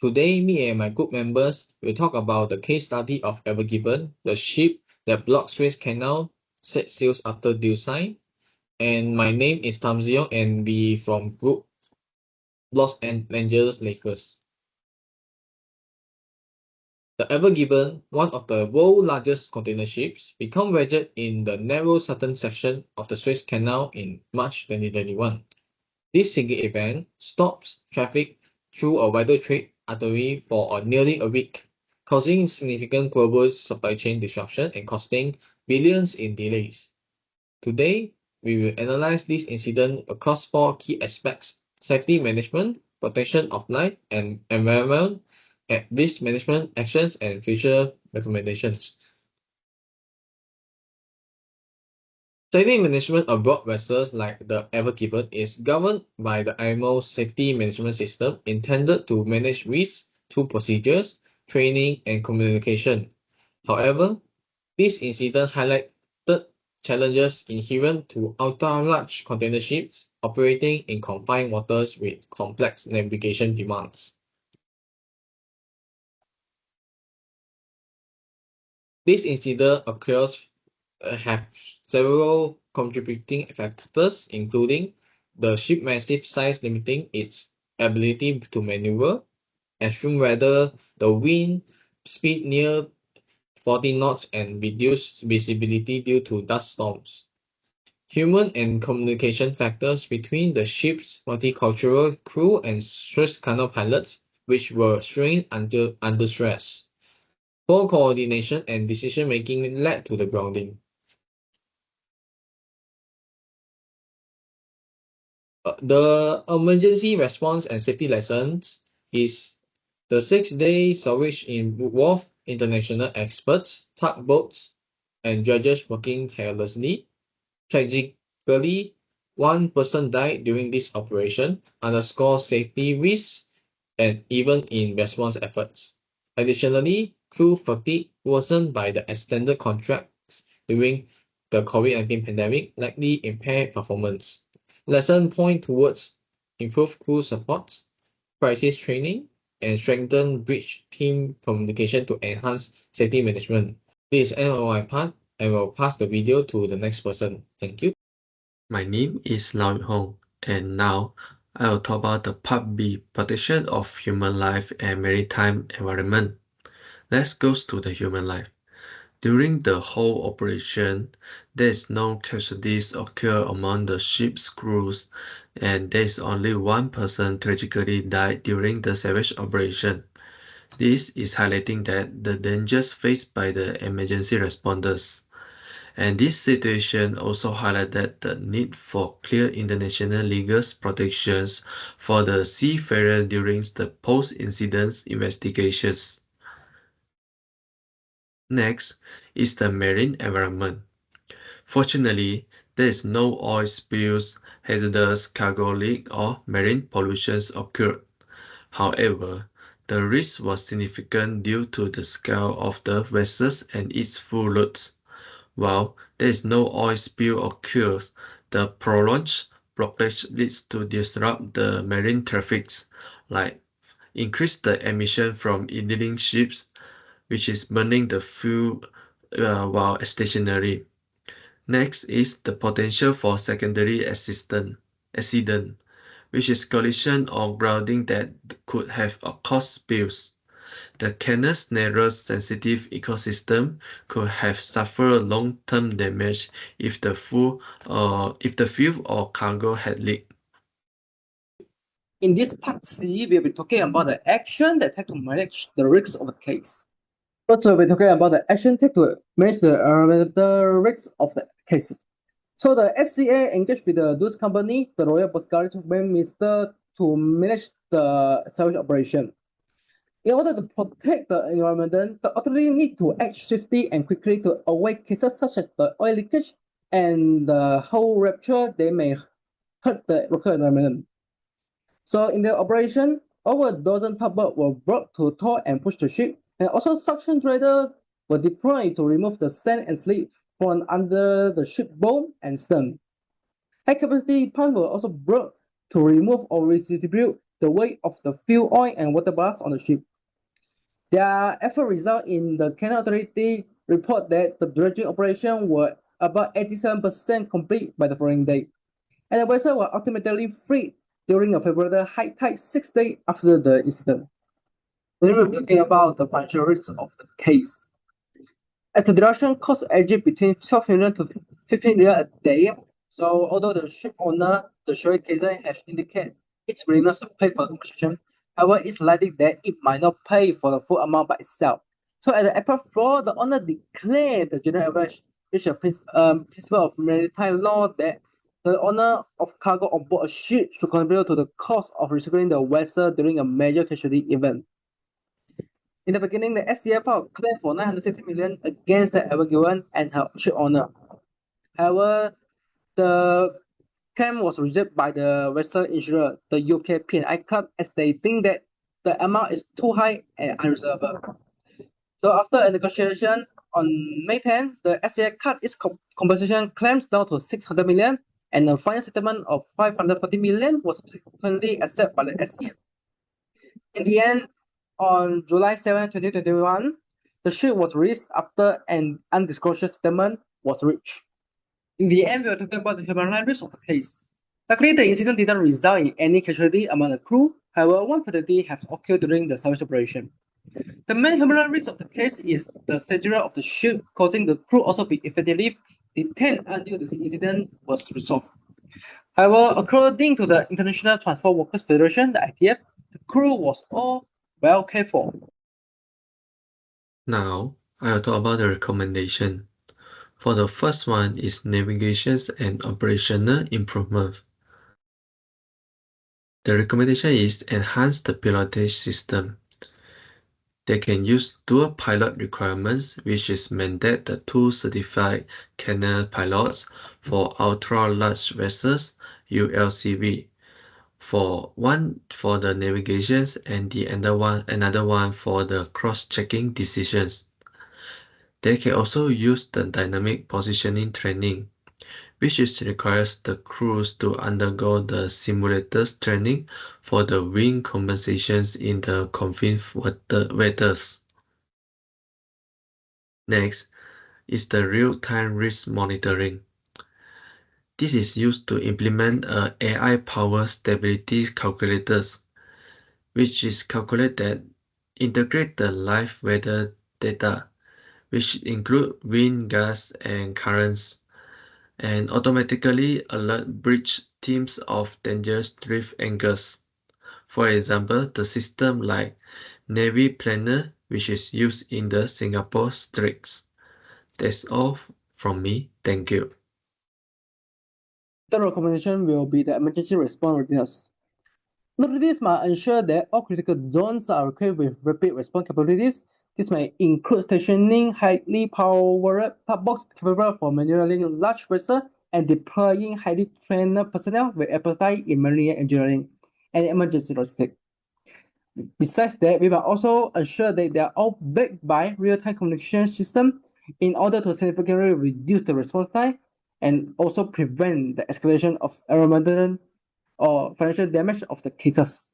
Today, me and my group members will talk about the case study of Ever Given, the ship that blocked Suez Canal, set sails after due sign. And my name is Tam Ziong, and we from group Los Angeles Lakers. The Ever Given, one of the world's largest container ships, became wedged in the narrow southern section of the Suez Canal in March 2021. This single event stops traffic through a vital trade artery for nearly a week, causing significant global supply chain disruption and costing billions in delays. Today, we will analyze this incident across four key aspects: safety management, protection of life and environment, and risk management actions, and future recommendations. Safety management aboard vessels like the Ever Given is governed by the IMO safety management system intended to manage risks through procedures, training, and communication. However, this incident highlighted challenges inherent to ultra-large container ships operating in confined waters with complex navigation demands. This incident occurs have several contributing factors, including the ship's massive size limiting its ability to maneuver, extreme weather, the wind speed near 40 knots, and reduced visibility due to dust storms. Human and communication factors between the ship's multicultural crew and Suez Canal pilots, which were strained under stress. Poor coordination and decision-making led to the grounding. The emergency response and safety lessons is the 6-day salvage involved international experts, tugboats, and dredgers working tirelessly. Tragically, one person died during this operation, underscores safety risks and even in response efforts. Additionally, crew fatigue worsened by the extended contracts during the COVID-19 pandemic likely impaired performance. Lesson point towards improved crew support, crisis training, and strengthen bridge team communication to enhance safety management. This is end of my part. I will pass the video to the next person. Thank you. My name is Lau Hong, and now I will talk about the Part B, protection of human life and maritime environment. Let's go to the human life. During the whole operation, there is no casualties occur among the ship's crews, and there is only one person tragically died during the salvage operation. This is highlighting that the dangers faced by the emergency responders. And this situation also highlighted the need for clear international legal protections for the seafarer during the post-incident investigations. Next is the marine environment. Fortunately, there is no oil spills, hazardous cargo leak, or marine pollution occurred. However, the risk was significant due to the scale of the vessels and its fuel loads. While there is no oil spill occurs, the prolonged blockage leads to disrupt the marine traffics, like increase the emission from idling ships, which is burning the fuel while stationary. Next is the potential for secondary accident, which is collision or grounding that could have caused spills. The canal's narrow sensitive ecosystem could have suffered long-term damage if the fuel or cargo had leaked. In this part C, we'll be talking about the action that take to manage the risks of the case. First, we'll be talking about the action take to manage the risks of the cases. So the SCA engaged with the Dulles Company, the Royal Coast Guard Minister, to manage the salvage operation. In order to protect the environment, the authority need to act swiftly and quickly to avoid cases such as the oil leakage and the hull rupture. They may hurt the local environment. So in the operation, over a dozen tugboats were brought to tow and push the ship, and also suction grader were deployed to remove the sand and slip from under the ship bow and stern. High capacity pumps were also brought to remove or redistribute the weight of the fuel oil and water ballast on the ship. Their effort result in the Canal Authority report that the dredging operation were about 87% complete by the following day, and the vessel were ultimately freed during a favorable high tide 6 days after the incident. Then we're talking about the financial risks of the case. As the duration cost average between 12 million to 15 million a day, so although the ship owner, the Sherry Kaiser, has indicated its willingness to pay for the construction, however, it's likely that it might not pay for the full amount by itself. So at the airport floor, the owner declared the general average, which is a principle of maritime law that the owner of cargo on board a ship should contribute to the cost of resecuring the vessel during a major casualty event. In the beginning, the SCF filed claim for 960 million against the Evergiven and her ship owner. However, the claim was rejected by the vessel insurer, the UK P&I Club, as they think that the amount is too high and unreasonable. So after a negotiation on May 10, the SCF cut its compensation claims down to 600 million, and a final settlement of 540 million was subsequently accepted by the SCF. In the end, on July 7, 2021, the ship was released after an undisclosed settlement was reached. In the end, we are talking about the human risk of the case. Luckily, the incident didn't result in any casualty among the crew. However, one fatality has occurred during the salvage operation. The main human risk of the case is the stature of the ship, causing the crew also be effectively detained until the incident was resolved. However, according to the International Transport Workers Federation, the ITF, the crew was all well cared for. Now, I'll talk about the recommendation. For the first one is navigation and operational improvement. The recommendation is enhance the pilotage system. They can use dual pilot requirements, which is mandate the 2 certified canal pilots for ultra-large vessels, ULCV, for one for the navigations and the another one for the cross-checking decisions. They can also use the dynamic positioning training, which requires the crews to undergo the simulators training for the wind compensations in the confined waters. Next is the real-time risk monitoring. This is used to implement a AI-powered stability calculators, which is calculate that integrate the live weather data, which include wind, gas, and currents, and automatically alert bridge teams of dangerous drift angles. For example, the system like Navy Planner, which is used in the Singapore Straits. That's all from me. Thank you. The recommendation will be the emergency response readiness. Authorities must ensure that all critical zones are equipped with rapid response capabilities. This may include stationing highly powered box capable for maneuvering large vessels and deploying highly trained personnel with expertise in marine engineering and emergency logistics. Besides that, we must also ensure that they are all backed by real-time communication system in order to significantly reduce the response time and also prevent the escalation of environmental or financial damage of the cases.